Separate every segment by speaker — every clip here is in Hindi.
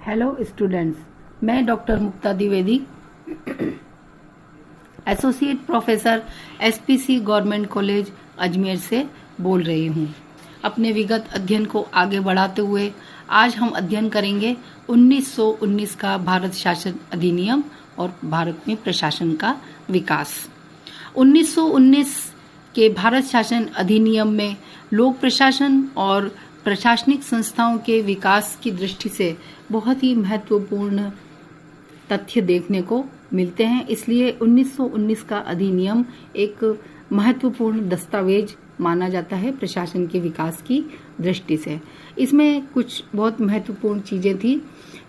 Speaker 1: हेलो स्टूडेंट्स, मैं doctor Mukta Dwivedi, associate professor SPC government college Ajmer से बोल रही हूँ। अपने विगत अध्ययन को आगे बढ़ाते हुए आज हम अध्ययन करेंगे 1919 का भारत शासन अधिनियम और भारत में प्रशासन का विकास। 1919 के भारत शासन अधिनियम में लोक प्रशासन और प्रशासनिक संस्थाओं के विकास की दृष्टि से बहुत ही महत्वपूर्ण तथ्य देखने को मिलते हैं। इसलिए 1919 का अधिनियम एक महत्वपूर्ण दस्तावेज माना जाता है प्रशासन के विकास की दृष्टि से। इसमें कुछ बहुत महत्वपूर्ण चीजें थी,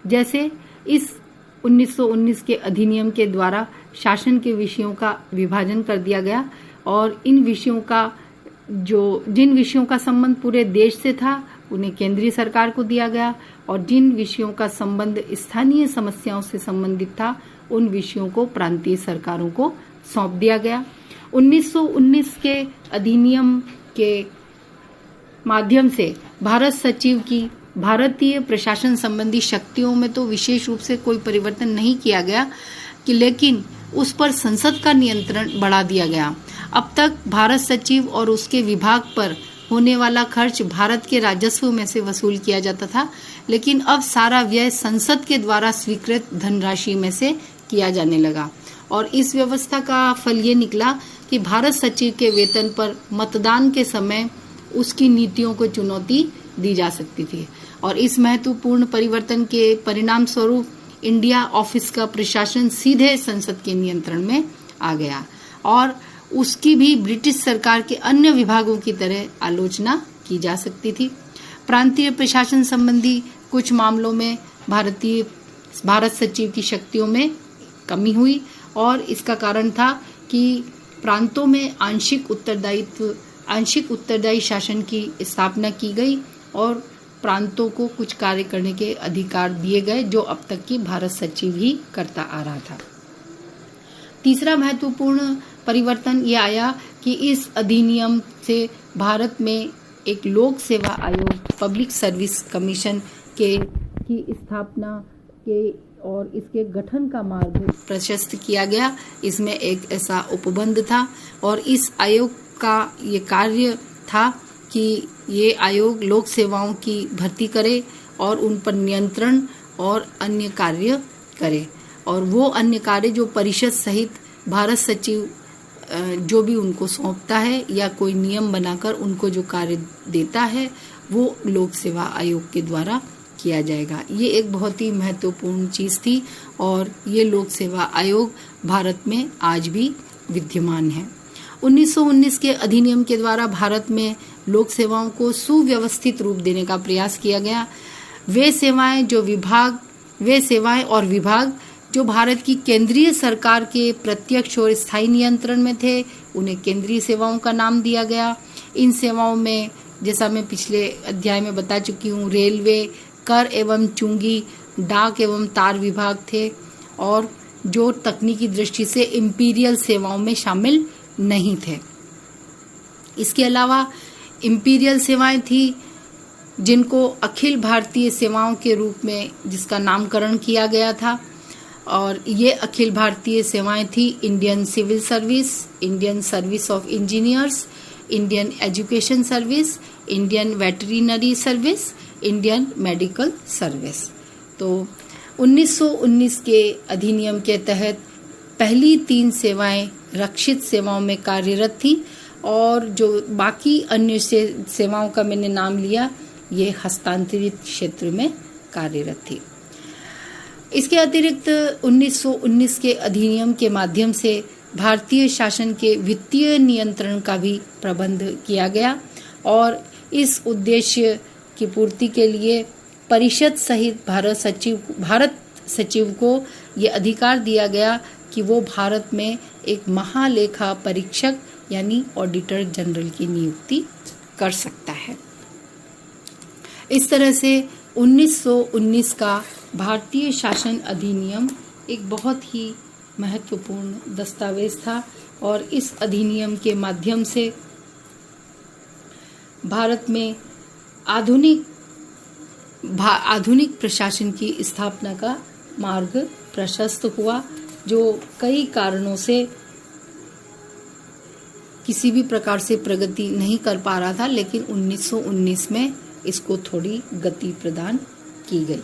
Speaker 1: जैसे इस 1919 के अधिनियम के द्वारा शासन के विषयों का विभाजन कर दिया गया और इन विषयों का जिन विषयों का संबंध पूरे देश से था उन्हें केंद्रीय सरकार को दिया गया और जिन विषयों का संबंध स्थानीय समस्याओं से संबंधित था उन विषयों को प्रांतीय सरकारों को सौंप दिया गया। 1919 के अधिनियम के माध्यम से भारत सचिव की भारतीय प्रशासन संबंधी शक्तियों में तो विशेष रूप से कोई परिवर्तन नहीं किया गया लेकिन उस पर संसद का नियंत्रण बढ़ा दिया गया। अब तक भारत सचिव और उसके विभाग पर होने वाला खर्च भारत के राजस्व में से वसूल किया जाता था, लेकिन अब सारा व्यय संसद के द्वारा स्वीकृत धनराशि में से किया जाने लगा और इस व्यवस्था का फल ये निकला कि भारत सचिव के वेतन पर मतदान के समय उसकी नीतियों को चुनौती दी जा सकती थी और इस महत्वपूर्ण परिवर्तन के परिणाम स्वरूप इंडिया ऑफिस का प्रशासन सीधे संसद के नियंत्रण में आ गया और उसकी भी ब्रिटिश सरकार के अन्य विभागों की तरह आलोचना की जा सकती थी। प्रांतीय प्रशासन संबंधी कुछ मामलों में भारत सचिव की शक्तियों में कमी हुई और इसका कारण था कि प्रांतों में आंशिक उत्तरदायी शासन की स्थापना की गई और प्रांतों को कुछ कार्य करने के अधिकार दिए गए जो अब तक की भारत सचिव ही करता आ रहा था। तीसरा महत्वपूर्ण परिवर्तन ये आया कि इस अधिनियम से भारत में एक लोक सेवा आयोग पब्लिक सर्विस कमीशन की स्थापना के और इसके गठन का मार्ग प्रशस्त किया गया। इसमें एक ऐसा उपबंध था और इस आयोग का ये कार्य था कि ये आयोग लोक सेवाओं की भर्ती करे और उन पर नियंत्रण और अन्य कार्य करे और वो अन्य कार्य जो परिषद सहित भारत सचिव जो भी उनको सौंपता है या कोई नियम बनाकर उनको जो कार्य देता है वो लोक सेवा आयोग के द्वारा किया जाएगा। ये एक बहुत ही महत्वपूर्ण चीज थी और ये लोक सेवा आयोग भारत में आज भी विद्यमान है। 1919 के अधिनियम के द्वारा भारत में लोक सेवाओं को सुव्यवस्थित रूप देने का प्रयास किया गया। वे सेवाएं और विभाग जो भारत की केंद्रीय सरकार के प्रत्यक्ष और स्थायी नियंत्रण में थे उन्हें केंद्रीय सेवाओं का नाम दिया गया। इन सेवाओं में, जैसा मैं पिछले अध्याय में बता चुकी हूँ, रेलवे, कर एवं चुंगी, डाक एवं तार विभाग थे और जो तकनीकी दृष्टि से इंपीरियल सेवाओं में शामिल नहीं थे। इसके अलावा इंपीरियल सेवाएं थी जिनको अखिल भारतीय सेवाओं के रूप में जिसका नामकरण किया गया था और ये अखिल भारतीय सेवाएं थी Indian civil service, Indian service of engineers, Indian education service, Indian veterinary service, Indian medical service. तो 1919 के अधिनियम के तहत पहली 3 सेवाएं रक्षित सेवाओं में कार्यरत थी और जो बाकी अन्य सेवाओं का मैंने नाम लिया ये हस्तांतरित क्षेत्र में कार्यरत थी। इसके अतिरिक्त 1919 के अधिनियम के माध्यम से भारतीय शासन के वित्तीय नियंत्रण का भी प्रबंध किया गया और इस उद्देश्य की पूर्ति के लिए परिषद सहित भारत सचिव को ये अधिकार दिया गया कि वो भारत में एक महालेखा परीक्षक यानी ऑडिटर जनरल की नियुक्ति कर सकता है। इस तरह से 1919 का भारतीय शासन अधिनियम एक बहुत ही महत्वपूर्ण दस्तावेज था और इस अधिनियम के माध्यम से भारत में आधुनिक आधुनिक प्रशासन की स्थापना का मार्ग प्रशस्त हुआ, जो कई कारणों से किसी भी प्रकार से प्रगति नहीं कर पा रहा था, लेकिन 1919 में इसको थोड़ी गति प्रदान की गई।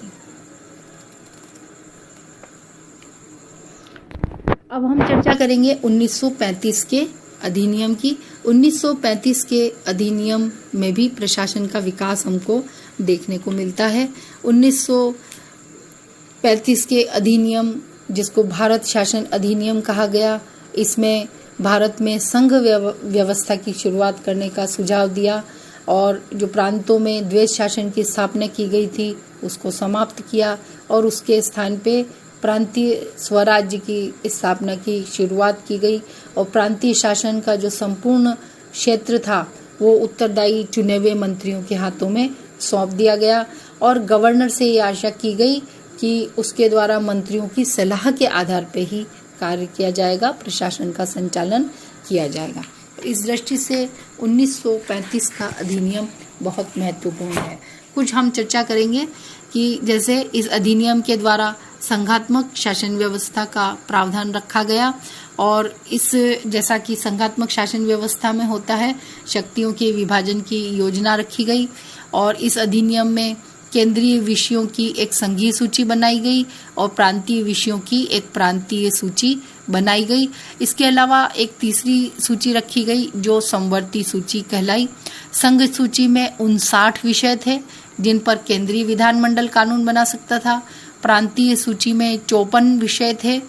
Speaker 1: अब हम चर्चा करेंगे 1935 के अधिनियम की। 1935 के अधिनियम में भी प्रशासन का विकास हमको देखने को मिलता है। 1935 के अधिनियम, जिसको भारत शासन अधिनियम कहा गया, इसमें भारत में संघ व्यवस्था की शुरुआत करने का सुझाव दिया और जो प्रांतों में द्वैध शासन की स्थापना की गई थी उसको समाप्त किया और उसके स्थान पे प्रांतीय स्वराज्य की स्थापना की शुरुआत की गई और प्रांतीय शासन का जो संपूर्ण क्षेत्र था वो उत्तरदायी चुने हुए मंत्रियों के हाथों में सौंप दिया गया और गवर्नर से ये आशा की गई कि उसके द्वारा मंत्रियों की सलाह के आधार पर ही कार्य किया जाएगा, प्रशासन का संचालन किया जाएगा। इस दृष्टि से 1935 का अधिनियम बहुत महत्वपूर्ण है। कुछ हम चर्चा करेंगे कि जैसे इस अधिनियम के द्वारा संघात्मक शासन व्यवस्था का प्रावधान रखा गया और इस जैसा कि संघात्मक शासन व्यवस्था में होता है, शक्तियों के विभाजन की योजना रखी गई और इस अधिनियम में केंद्रीय विषयों की एक संघीय सूची बनाई गई और प्रांतीय विषयों की एक प्रांतीय सूची बनाई गई। इसके अलावा एक तीसरी सूची रखी गई जो समवर्ती सूची कहलाई। संघ सूची में 59 विषय थे जिन पर केंद्रीय विधानमंडल कानून बना सकता था। प्रांतीय सूची में 54 विषय थे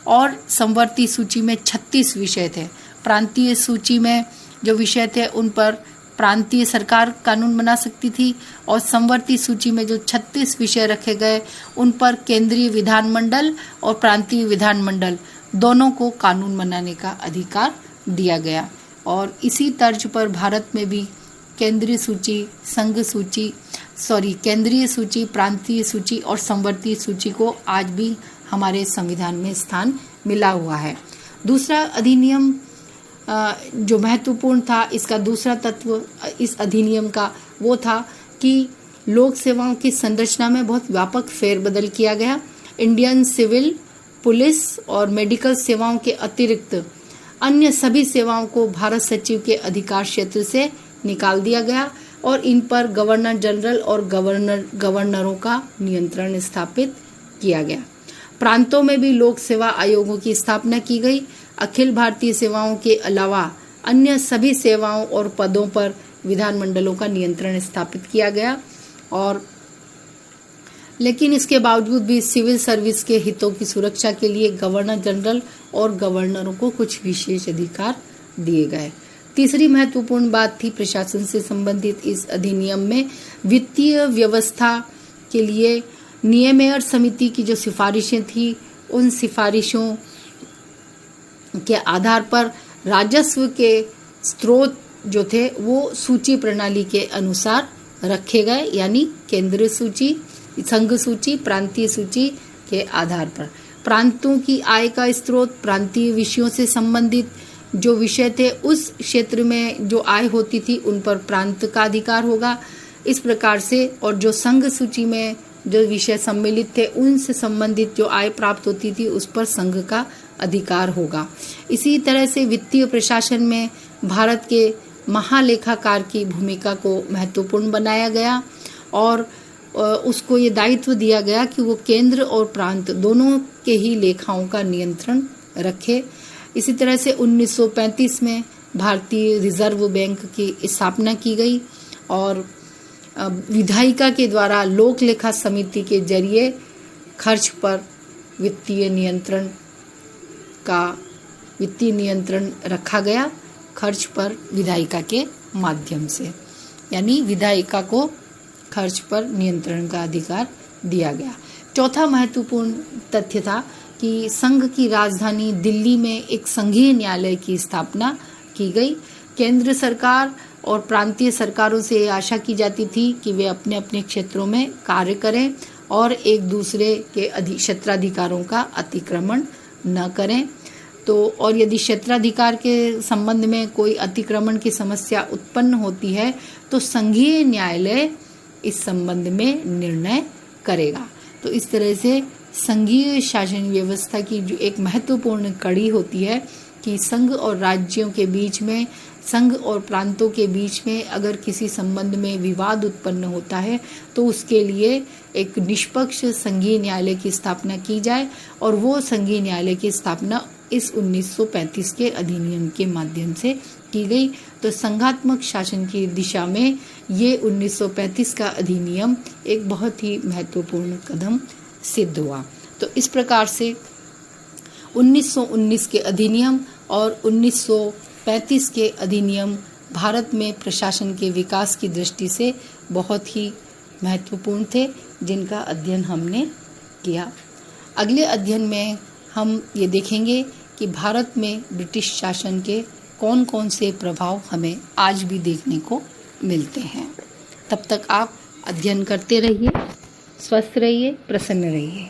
Speaker 1: और समवर्ती सूची में 36 विषय थे। प्रांतीय सूची में जो विषय थे उन पर प्रांतीय सरकार कानून बना सकती थी और समवर्ती सूची में जो 36 विषय रखे गए उन पर केंद्रीय विधानमंडल और प्रांतीय विधानमंडल दोनों को कानून बनाने का अधिकार दिया गया। और इसी तर्ज पर भारत में भी केंद्रीय सूची, केंद्रीय सूची, प्रांतीय सूची और समवर्ती सूची को आज भी हमारे संविधान में स्थान मिला हुआ है। दूसरा अधिनियम जो महत्वपूर्ण था, इसका दूसरा तत्व इस अधिनियम का वो था कि लोक सेवाओं की संरचना में बहुत व्यापक फेरबदल किया गया। इंडियन सिविल, पुलिस और मेडिकल सेवाओं के अतिरिक्त अन्य सभी सेवाओं को भारत सचिव के अधिकार क्षेत्र से निकाल दिया गया और इन पर गवर्नर जनरल और गवर्नरों का नियंत्रण स्थापित किया गया। प्रांतों में भी लोक सेवा आयोगों की स्थापना की गई। अखिल भारतीय सेवाओं के अलावा अन्य सभी सेवाओं और पदों पर विधानमंडलों का नियंत्रण स्थापित किया गया और लेकिन इसके बावजूद भी सिविल सर्विस के हितों की सुरक्षा के लिए गवर्नर जनरल और गवर्नरों को कुछ विशेष अधिकार दिए गए। तीसरी महत्वपूर्ण बात थी प्रशासन से संबंधित इस अधिनियम में वित्तीय व्यवस्था के लिए नियमेयर समिति की जो सिफारिशें थी उन सिफारिशों के आधार पर राजस्व के स्रोत जो थे वो सूची प्रणाली के अनुसार रखे गए, यानी केंद्रीय सूची, संघ सूची, प्रांतीय सूची के आधार पर प्रांतों की आय का स्रोत, प्रांतीय विषयों से संबंधित जो विषय थे उस क्षेत्र में जो आय होती थी उन पर प्रांत का अधिकार होगा। इस प्रकार से और जो संघ सूची में जो विषय सम्मिलित थे उनसे संबंधित जो आय प्राप्त होती थी उस पर संघ का अधिकार होगा। इसी तरह से वित्तीय प्रशासन में भारत के महालेखाकार की भूमिका को महत्वपूर्ण बनाया गया और उसको ये दायित्व दिया गया कि वो केंद्र और प्रांत दोनों के ही लेखाओं का नियंत्रण रखे। इसी तरह से 1935 में भारतीय रिजर्व बैंक की स्थापना की गई और विधायिका के द्वारा लोक लेखा समिति के जरिए खर्च पर वित्तीय नियंत्रण रखा गया, खर्च पर विधायिका के माध्यम से, यानी विधायिका को खर्च पर नियंत्रण का अधिकार दिया गया। चौथा महत्वपूर्ण तथ्य था कि संघ की राजधानी दिल्ली में एक संघीय न्यायालय की स्थापना की गई। केंद्र सरकार और प्रांतीय सरकारों से आशा की जाती थी कि वे अपने अपने क्षेत्रों में कार्य करें और एक दूसरे के क्षेत्राधिकारों का अतिक्रमण न करें। तो और यदि क्षेत्राधिकार के संबंध में कोई अतिक्रमण की समस्या उत्पन्न होती है तो संघीय न्यायालय इस संबंध में निर्णय करेगा। तो इस तरह से संघीय शासन व्यवस्था की जो एक महत्वपूर्ण कड़ी होती है कि संघ और राज्यों के बीच में, संघ और प्रांतों के बीच में अगर किसी संबंध में विवाद उत्पन्न होता है तो उसके लिए एक निष्पक्ष संघीय न्यायालय की स्थापना की जाए, और वो संघीय न्यायालय की स्थापना इस 1935 के अधिनियम के माध्यम से की गई। तो संघात्मक शासन की दिशा में ये 1935 का अधिनियम एक बहुत ही महत्वपूर्ण कदम सिद्ध हुआ। तो इस प्रकार से 1919 के अधिनियम और 1935 के अधिनियम भारत में प्रशासन के विकास की दृष्टि से बहुत ही महत्वपूर्ण थे, जिनका अध्ययन हमने किया। अगले अध्ययन में हम ये देखेंगे कि भारत में ब्रिटिश शासन के कौन कौन से प्रभाव हमें आज भी देखने को मिलते हैं। तब तक आप अध्ययन करते रहिए, स्वस्थ रहिए, प्रसन्न रहिए।